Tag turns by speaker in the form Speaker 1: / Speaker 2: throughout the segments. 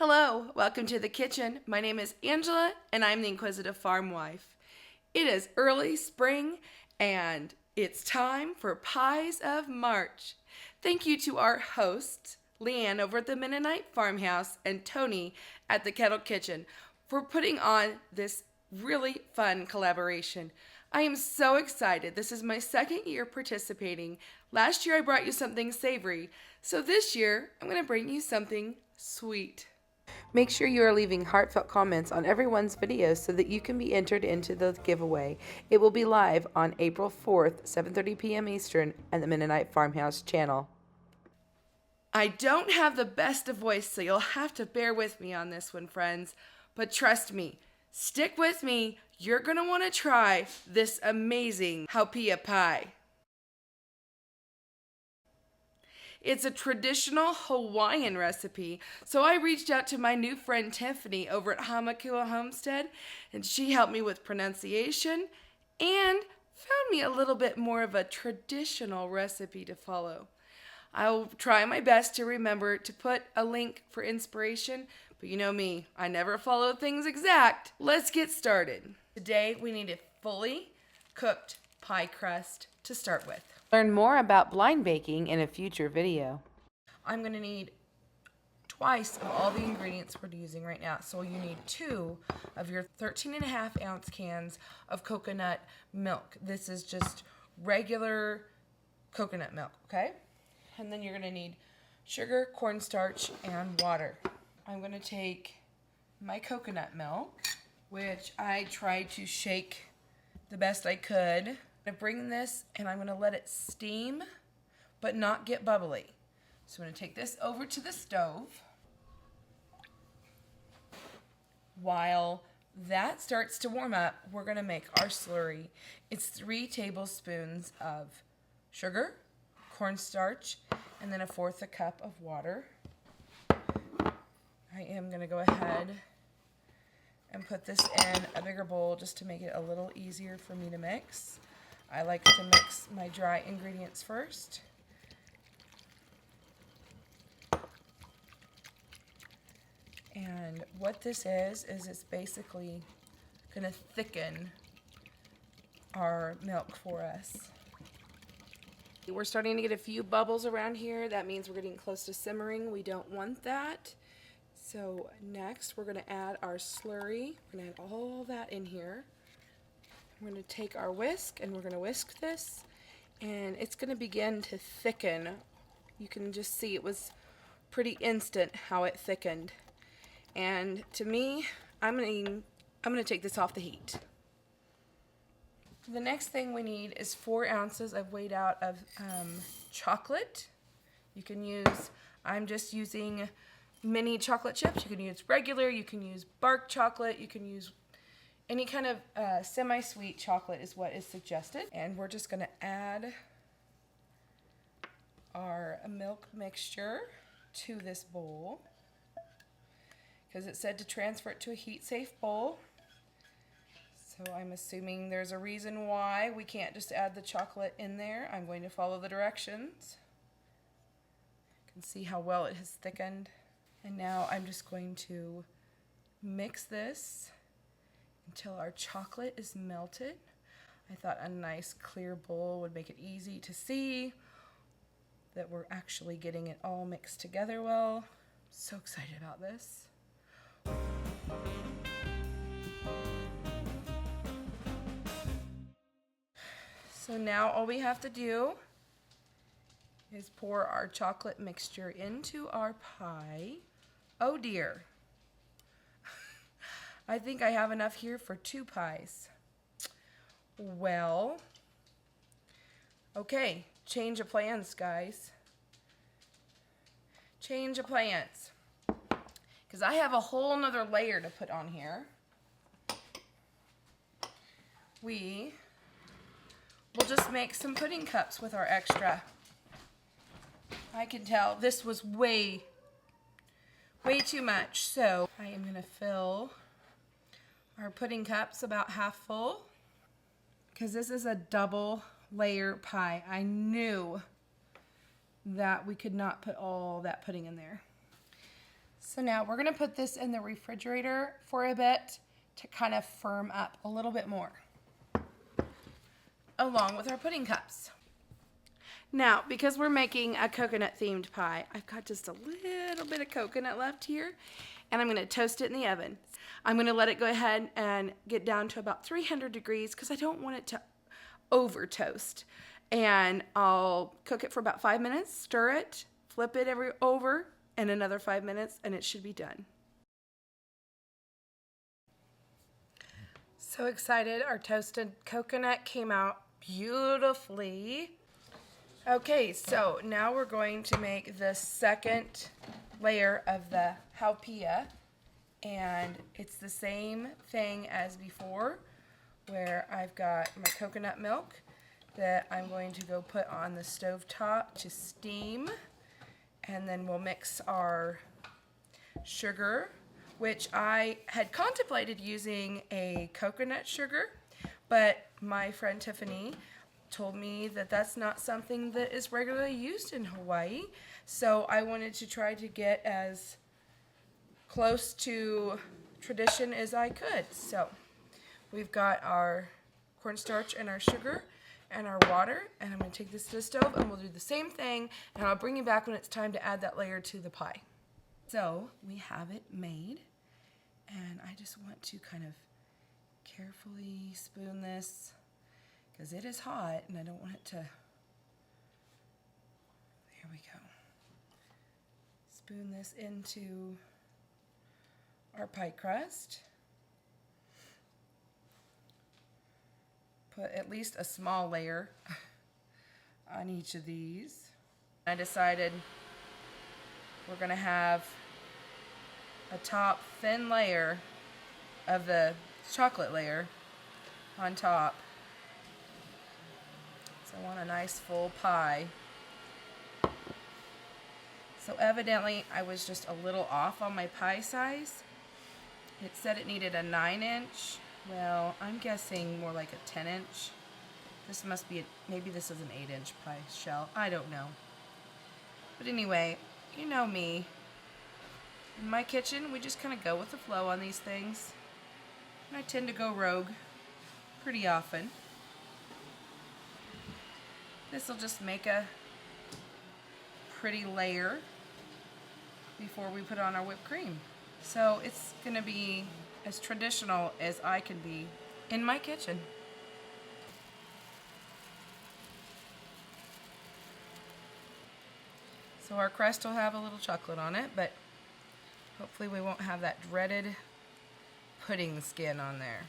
Speaker 1: Hello, welcome to the kitchen. My name is Angela and I'm the Inquisitive Farm Wife. It is early spring and it's time for Pies of March. Thank you to our hosts, Leanne over at the Mennonite Farmhouse and Tony at the Kettle Kitchen for putting on this really fun collaboration. I am so excited. This is my second year participating. Last year I brought you something savory, so this year I'm going to bring you something sweet. Make sure you are leaving heartfelt comments on everyone's videos so that you can be entered into the giveaway. It will be live on April 4th, 7:30 p.m. Eastern at the Mennonite Farmhouse channel. I don't have the best of voice, so you'll have to bear with me on this one, friends. But trust me, stick with me. You're going to want to try this amazing Haupia Pie. It's a traditional Hawaiian recipe, so I reached out to my new friend Tiffany over at Hawiian Homestead, and she helped me with pronunciation and found me a little bit more of a traditional recipe to follow. I'll try my best to remember to put a link for inspiration, but you know me, I never follow things exact. Let's get started. Today we need a fully cooked pie crust to start with. Learn more about blind baking in a future video. I'm going to need twice of all the ingredients we're using right now. So you need 2 of your 13.5-ounce cans of coconut milk. This is just regular coconut milk, okay? And then you're going to need sugar, cornstarch, and water. I'm going to take my coconut milk, which I tried to shake the best I could. I'm going to bring this and I'm going to let it steam, but not get bubbly. So I'm going to take this over to the stove. While that starts to warm up, we're going to make our slurry. It's 3 tablespoons of sugar, cornstarch, and then 1/4 a cup of water. I am going to go ahead and put this in a bigger bowl just to make it a little easier for me to mix. I like to mix my dry ingredients first. And what this is it's basically going to thicken our milk for us. We're starting to get a few bubbles around here. That means we're getting close to simmering. We don't want that. So next we're going to add our slurry. We're going to add all that in here. We're going to take our whisk and we're going to whisk this, and it's going to begin to thicken. You can just see it was pretty instant how it thickened. And to me, I'm going to take this off the heat. The next thing we need is 4 ounces I've weighed out of chocolate. You can use, I'm just using mini chocolate chips. You can use regular, you can use bark chocolate, you can use any kind of semi-sweet chocolate is what is suggested. And we're just going to add our milk mixture to this bowl, because it said to transfer it to a heat-safe bowl. So I'm assuming there's a reason why we can't just add the chocolate in there. I'm going to follow the directions. You can see how well it has thickened. And now I'm just going to mix this until our chocolate is melted. I thought a nice clear bowl would make it easy to see that we're actually getting it all mixed together well. I'm so excited about this. So now all we have to do is pour our chocolate mixture into our pie. Oh dear. I think I have enough here for 2 pies. Well, okay, change of plans, guys. Change of plans. Because I have a whole nother layer to put on here. We will just make some pudding cups with our extra. I can tell this was way too much. So I am going to fill our pudding cups about half full, because this is a double layer pie. I knew that we could not put all that pudding in there. So now we're going to put this in the refrigerator for a bit to kind of firm up a little bit more, along with our pudding cups. Now, because we're making a coconut themed pie, I've got just a little bit of coconut left here, and I'm going to toast it in the oven. I'm going to let it go ahead and get down to about 300 degrees because I don't want it to over toast. And I'll cook it for about 5 minutes, stir it, flip it over, and another 5 minutes, and it should be done. So excited, our toasted coconut came out beautifully. Okay, so now we're going to make the second layer of the haupia, and it's the same thing as before, where I've got my coconut milk that I'm going to go put on the stove top to steam, and then we'll mix our sugar, which I had contemplated using a coconut sugar, but my friend Tiffany told me that that's not something that is regularly used in Hawaii, so I wanted to try to get as close to tradition as I could. So we've got our cornstarch and our sugar and our water, and I'm going to take this to the stove and we'll do the same thing, and I'll bring you back when it's time to add that layer to the pie. So we have it made, and I just want to kind of carefully spoon this because it is hot and I don't want it to, there we go. Spoon this into our pie crust. Put at least a small layer on each of these. I decided we're gonna have a top thin layer of the chocolate layer on top. So I want a nice full pie. So evidently I was just a little off on my pie size. It said it needed a 9-inch. Well, I'm guessing more like a 10-inch. This must be, maybe this is an 8-inch pie shell. I don't know. But anyway, you know me. In my kitchen, we just kind of go with the flow on these things. And I tend to go rogue pretty often. This will just make a pretty layer before we put on our whipped cream. So it's going to be as traditional as I can be in my kitchen. So our crust will have a little chocolate on it, but hopefully we won't have that dreaded pudding skin on there.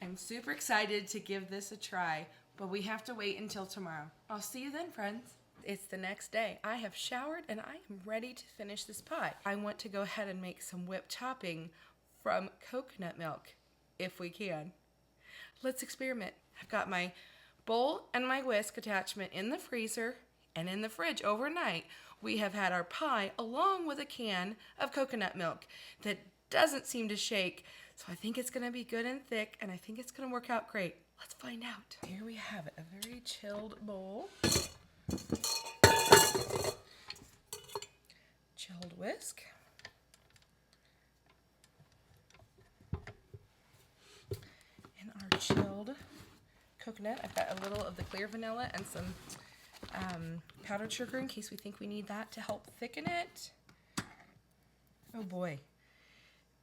Speaker 1: I'm super excited to give this a try, but we have to wait until tomorrow. I'll see you then, friends. It's the next day. I have showered and I am ready to finish this pie. I want to go ahead and make some whipped topping from coconut milk, if we can. Let's experiment. I've got my bowl and my whisk attachment in the freezer and in the fridge overnight. We have had our pie along with a can of coconut milk that doesn't seem to shake. So I think it's gonna be good and thick, and I think it's gonna work out great. Let's find out. Here we have it, a very chilled bowl. Chilled whisk. And our chilled coconut. I've got a little of the clear vanilla and some powdered sugar in case we think we need that to help thicken it. Oh boy.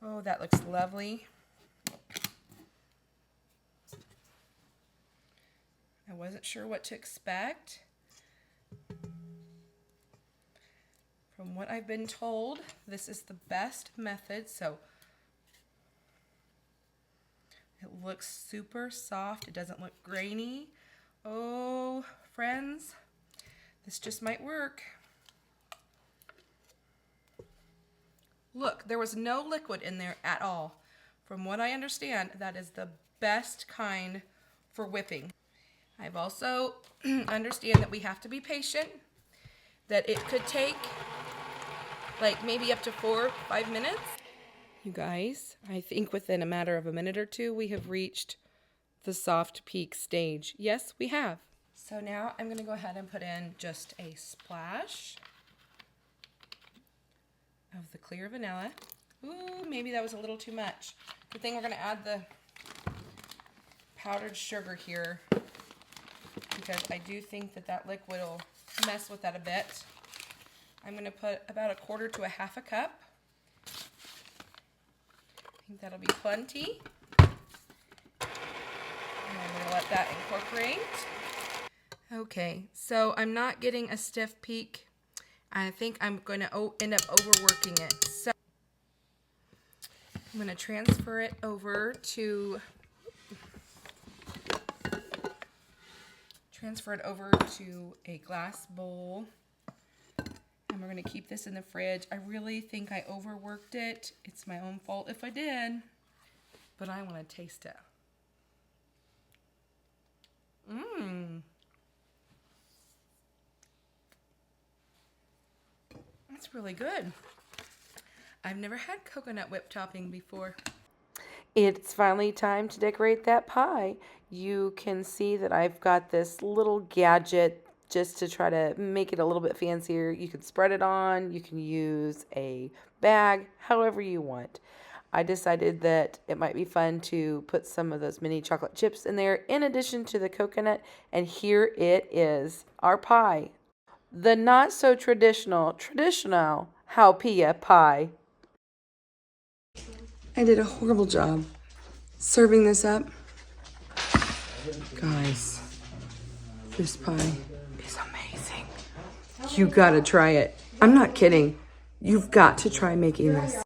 Speaker 1: Oh, that looks lovely. I wasn't sure what to expect. From what I've been told, this is the best method, so it looks super soft. It doesn't look grainy. Oh, friends, this just might work. Look, there was no liquid in there at all. From what I understand, that is the best kind for whipping. I've also understand that we have to be patient, that it could take like maybe up to 4 or 5 minutes. You guys, I think within a matter of a minute or two, we have reached the soft peak stage. Yes, we have. So now I'm gonna go ahead and put in just a splash of the clear vanilla. Ooh, maybe that was a little too much. Good thing we're going to add the powdered sugar here, because I do think that that liquid will mess with that a bit. I'm going to put about a quarter to a half a cup. I think that'll be plenty. And I'm going to let that incorporate. Okay, so I'm not getting a stiff peak. I think I'm going to end up overworking it. So I'm going to transfer it over to a glass bowl. And we're going to keep this in the fridge. I really think I overworked it. It's my own fault if I did. But I want to taste it. That's really good. I've never had coconut whip topping before. It's finally time to decorate that pie. You can see that I've got this little gadget just to try to make it a little bit fancier. You can spread it on, you can use a bag, however you want. I decided that it might be fun to put some of those mini chocolate chips in there in addition to the coconut, and here it is, our pie. The not so traditional Haupia pie. I did a horrible job serving this up. Guys, this pie is amazing. You gotta try it. I'm not kidding. You've got to try making this.